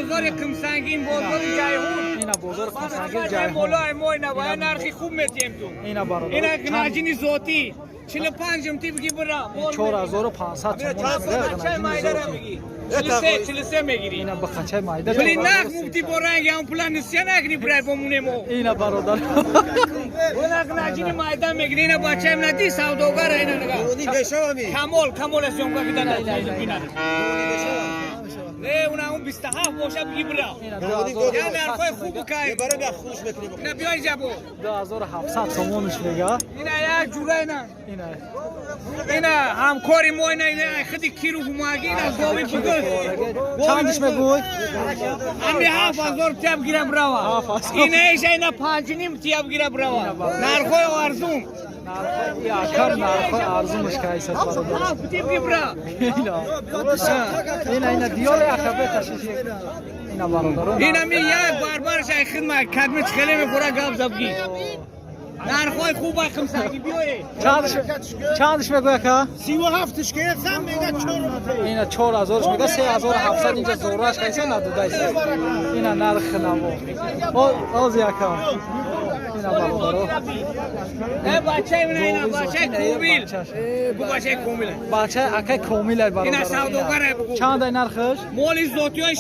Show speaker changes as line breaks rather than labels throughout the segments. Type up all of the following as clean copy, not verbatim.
بازار قمسنگین بازار جیهون
اینا بازار قمسنگین
جیهون
جیهون
بالا ما اینا و نرخی خوب میتیم تو
اینا برادر
اینا گناجینی زوتی 45 تی بگی برا
4500 تومان
چه مایده را میگی 43 میگیری
اینا به خچه مایده
ولی نخ مفتی برنگ هم پلان نسیا نکنی برای بمونه مو
اینا برادر
ولی گناجینی مایده میگیری اینا بچه هم ندی سوداگر اینا نگاه کمال است اونگا بیدن نه اون 27 باشه بگی برا یا نرخای خوب بکای اینا بیای جبو
2700 تومانش میگه
اینا یک جوره اینا همکاری ما اینا خیلی کیلو بماگی اینا گاوی بگل
چندش میگوی؟
امی 7000 تیاب گیره براوا اینا 5.5 تیاب گیره براوا نرخای ارزون
یکم نرخای ارزونش که ایست برادر
تیاب برا
اینا دیار اخبه تشیش اینا برادر
اینا می یک بار شای خدمت کدمت خیلی میخوره گاب زبگی نرخای خوب های خمسنگی بیایی
چندش میگوی که؟
37 که سم میگه 4
اینا 4000 میگه 3700 اینجا زورش کیسه ندوده است اینا نرخ نمو آز یکم اینا برادر
نه بچه اینا بچه کومیل بچه کومیل
بچه اکه کومیل برادر
اینا سوداگره بگو
چند نرخش؟
مولی زوتیان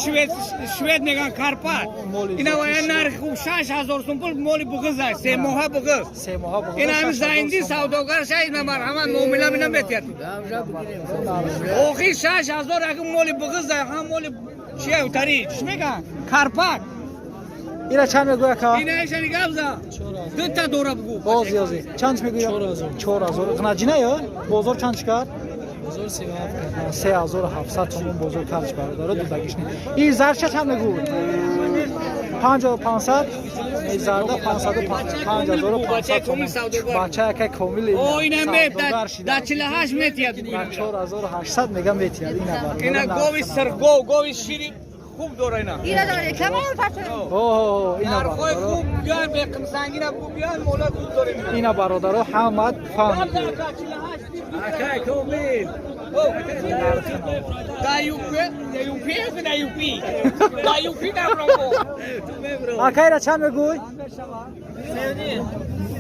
شوید میگن کارپات اینا و نرخ خوب 6000 سومپل مولی بغض است 3 ماه بغض
3 ماه بغض
اینا هم زایندی سوداگر شاید نمار همه نومیلا مینا میتیاد اوخی 6000 اگه مولی بغض هم مولی چیه اوتاری چی میگن کارپات
اینا چند میگوی که؟
اینا ایشانی گابزا دو تا دوره بگو
باز یازی چند میگوی؟ 4000 غناجینه یا؟ بازار چند شکر؟ بازار 3700 تومان بازار کارش برادر دو دگیشنی این زرچه چند میگوی؟ 5500 این زرده 5500 تومان بچه که کومیل
او اینا میت در 48 میتیاد
4800 میگم میتیاد
اینا گاوی گاوی شیری خوب دوره اینا
داره کمال پاتر
اوه اینا
نرخای خوب بیان به قمسنگی خوب بیان مولا خوب دوره
اینا برادر حمد فهم
اکای کومیل دایوپی نبرو
اکای را چند میگوی؟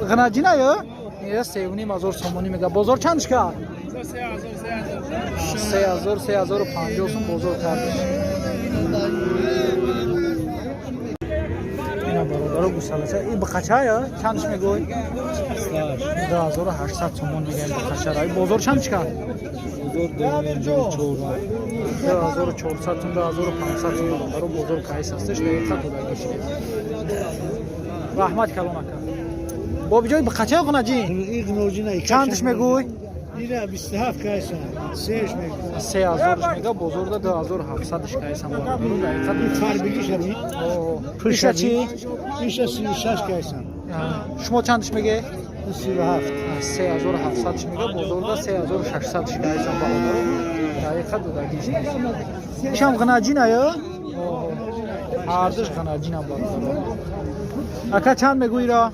غناجینه یا؟ یه 3500 تومانی میگه بازار چندش کرد؟ 3050 سوم بازار کردش اینا برادر گوساله این بخچه یا چندش میگوی 2800 تومان میگه این بخچه را بازار چندش کرد 2400 تومان 2500 تومان برادر بازار کایس هستش دقیقاً تو داشت رحمت کلام کن با بجای بخچه غناجی چندش میگوی
اینا 27 کایسا
3000 میگه بزرگ 2700 کایسا برادر دقیقاً
خربگیش همین
پوشه چی؟
میشه 36 کایسا
شما چندش میگه
37
3700 میگه بزرگ 3600 کایسا برادر دقیقاً دو دگیش میشم غناجی نه یا هر دوش غناجی نه برادر اکا چند میگوی را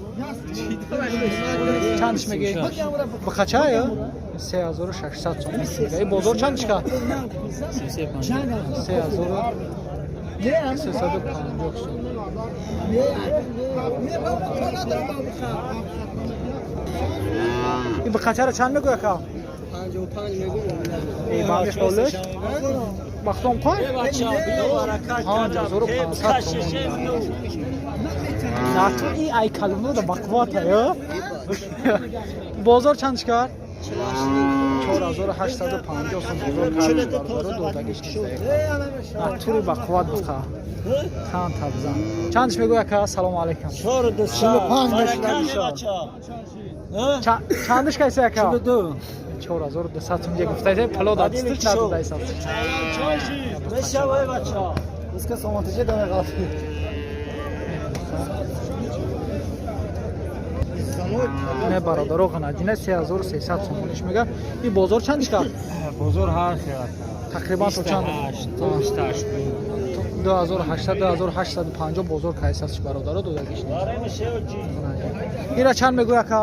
چندش میگه بخچه یا 3600 تومان میگه این بازار چندش کرد 3350 این بخچه را چند میگوی اکا
55 میگم
ای باقیش بولش بختم کن 5500 تومان نه تو ای کلمه دا بقوات یا بازار چندش کرد 4850 سوم بازار کرد دو دگیش نه توی بقوات بخواه خان تبزن چندش میگوی که سلام علیکم
45
چندش کیسه که
42
4200 میگه گفته پلو دادستش نداده ایسا
بشوای بچا اسکا سوماتجه داره غلطی
نه برادر غناجینه 3300 تومانش میگه این بازار چندش کرد
بزرگ هر خیلی
تقریبا تو چند 2850 بازار کایساش برادر دو دگیش اینا چند میگوی که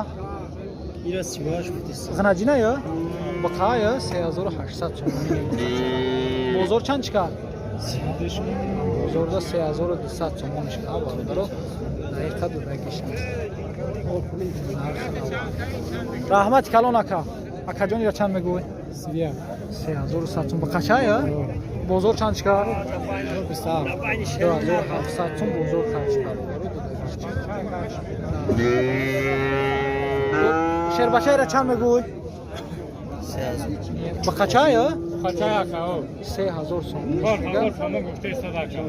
اینا سیگارش بودیست
غناجینه یا بقای 3800 تومان بازار چند کرد بزرگ 3200 تومانش که برادر دقیقه دو دقیقش رحمت کلان اکا جان یا چند میگوی 3100 تومان بقچه یا بزرگ چند چکار 2700 تومان بزرگ خرج شیر بچه را چند میگوی بقچه یا 3000 تومان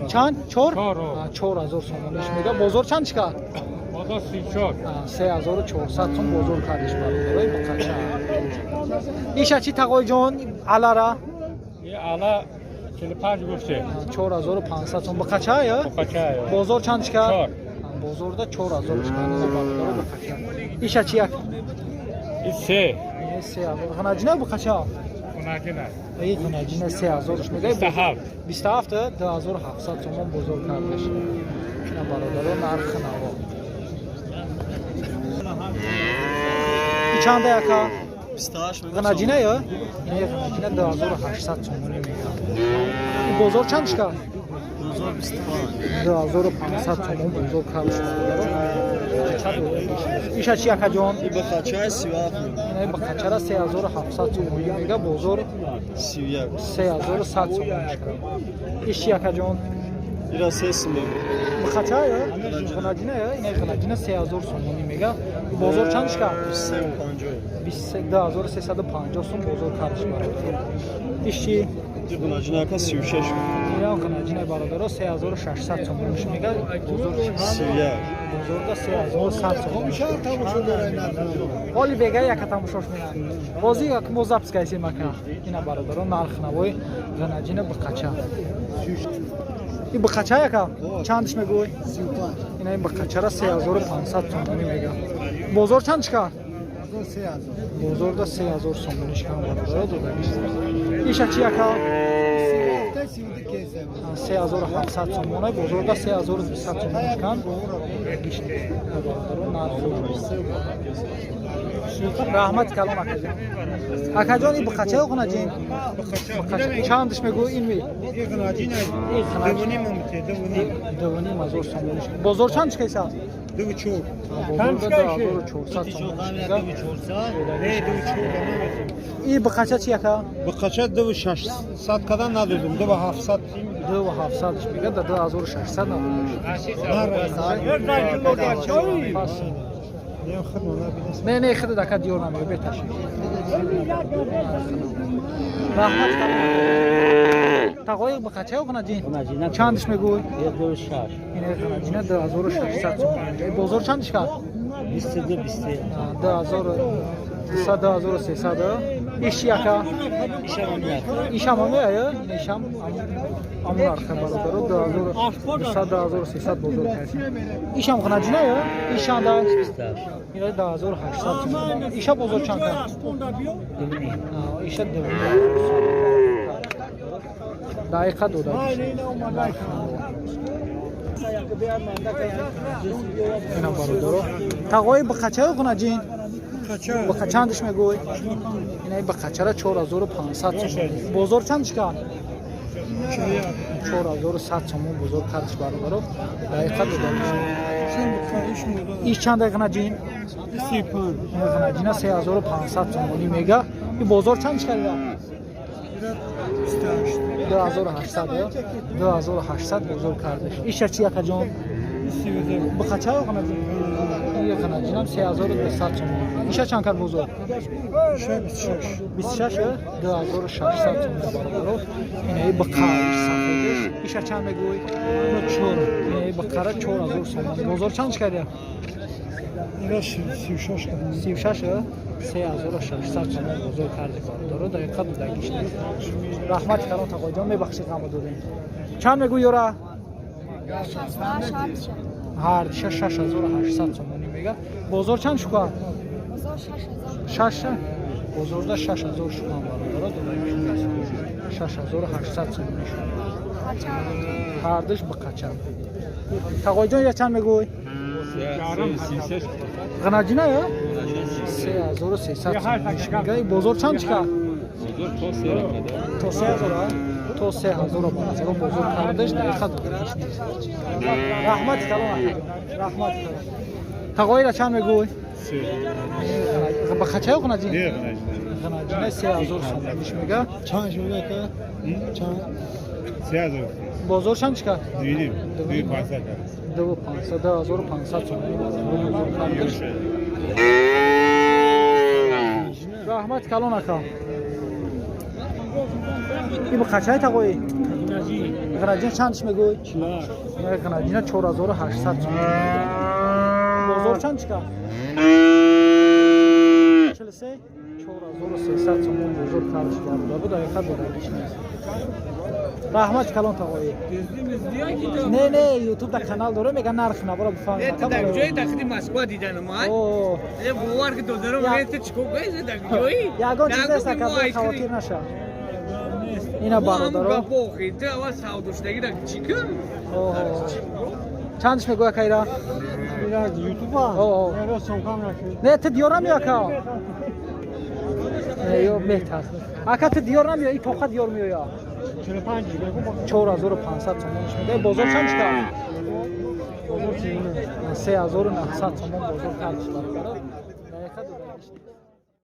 چند؟ 4000 تومانش میگه بزرگ چند چکار؟ 3400 تومان بزرگ کردش برای بقچه ایشا چی تقوی جان؟ علا را؟
علا 45 گفته
4500 تومان بقچه یا؟ بزرگ چند چکار؟ بزرگ دا 4000 چکار ایشا چی یک؟
این 3
3000 خناجینه بقچه؟
خناجینه
این خناجینه 3000 میگه 27 2700 تومان بزرگ کردش اینا برادران نرخ نوا این چنده یکا؟
28
خناجینه یا؟ این خناجینه 2800 تومانی میگه این بزرگ چند چکار؟ 2500 تومان بزرگ کردش ایشا چی یکا جان؟
این بخچه 37
این بخچه را 3700 تومانی میگه بزرگ 3100 تومانش کرد ایش یکا جان؟
این را 3 سمه
بخچه یا؟ خناجینه یا؟ این خناجینه 3000 تومانی میگه بزرگ چندش کرد؟ 23350 تومان بزرگ کردش برادر ایش چی؟
خناجینه که 36
یا خناجینه برادر 3600 تومانش میگه بزرگ بزرگ 3100 تومانش حالی بگه یک تماشاش میگن بازی یک موزابس کسی مکه اینا برادران نرخ نوای خناجینه بقچه این بقچه یکا چندش میگوی؟ 35 این بقچه را 3500 تومانی میگه بزرگ چند چکار؟ بزرگ دا 3000 تومانیش کم برادر دو ایشا چی یکا؟ 3700 تومانه بزرگ دا 3200 تومانیش کم رحمت کلام اکا جان این بقچه ها کنه جین چندش میگوی این وی؟
این خناجینه
دوانی مزور تومانیش بزرگ چندش کیسا؟
2400
2400 تومانیش این بقچه چی یکا؟
بقچه 2600 کدن ندادم 2700
2700 میگه 2600 نه خود دکا دیور نمیگه بهتر رحمت تقوی بقچه ها کنه جین چندش میگوی؟
26
این خناجینه 2600 تومانیش بزرگ چندش کرد؟ 2300 ایش یکا؟ ایشم همه یا؟ ایشم همون ارخه برادر 2300 بزرگ کرد ایشم خناجینه یا؟ ایشم دا؟ این 2800 تومان ایشم بزرگ چند کرد؟ ایشم دومی دقیقه دو دقیقه اینا برادر تقوی بقچه ها کنه جین بقچه چندش میگوی؟ این بقچه را 4500 تومان بزرگ چندش کرد؟ 4100 تومان بزرگ کردش برادر دقیقه دو دقیقه ایش چند دقیقه جین؟ 35 جین 3500 تومانی میگه این بزرگ چندش کرده؟ 2800 بزرگ کردش ایش چی یکا جان؟ بقچه ها کنه جین؟ این خناجین هم 3200 تومان ایش چند کرد بزرگ؟ 26 2600 تومان برادر این بقره سفیدش ایش چند میگوی؟ 4 این بقره 4000 تومان بزرگ چندش کرده؟ 36 3600 تومان بزرگ کرده برادر دقیقه دو دقیقش رحمت کلام تقوی جان میبخشید غم دادیم چند میگوی یورا؟ هر 6800 تومانی میگه بزرگ چند شکر؟ 6 بزرگ دا 6000 شکر برادر 6800 تومانی شکر هر دش بقچه تقوی جان یا چند میگوی؟ خناجینه یا؟ 3300 تومانی میگه بزرگ چند چکر؟ تو 3000 تو 3000 بازار بزرگ کردش دقیقه دو رحمت کلام رحمت تقوی را چند میگوی؟ بخچه کنه جین؟ نه 3000 سوم میش میگه
چند میگه که چند
3000
بازار چند چیکار؟
2500
2500 سوم بزرگ کردش رحمت کلام اکا این بخچه تقوی؟ غناجین چندش میگوی؟ غناجین 4800 سوم بازار چند چیکار؟ 43 4300 سوم بزرگ کردش بود دقیقه بود رحمت کلام تقوی نه یوتیوب در کانال داره میگن نرخ نبره بفهمم
در جای داخلی مسکو دیدن ما
اوه
بوار که دو میگه چیکو گایز در جایی
یگان چیز است که خاطر نشه اینا برادر
بوخی تو اول سعودشتگی در چیکو
اوه چندش میگوی کایرا
یوتیوب
اوه نه تو دیار نمیاد که یو بهتر اگه تو دیار نمیاد این توخه دیار میاد 4500 تومانش میده بازار چند چیکار 3900 تومان بازار کردش برادر دقیقه دو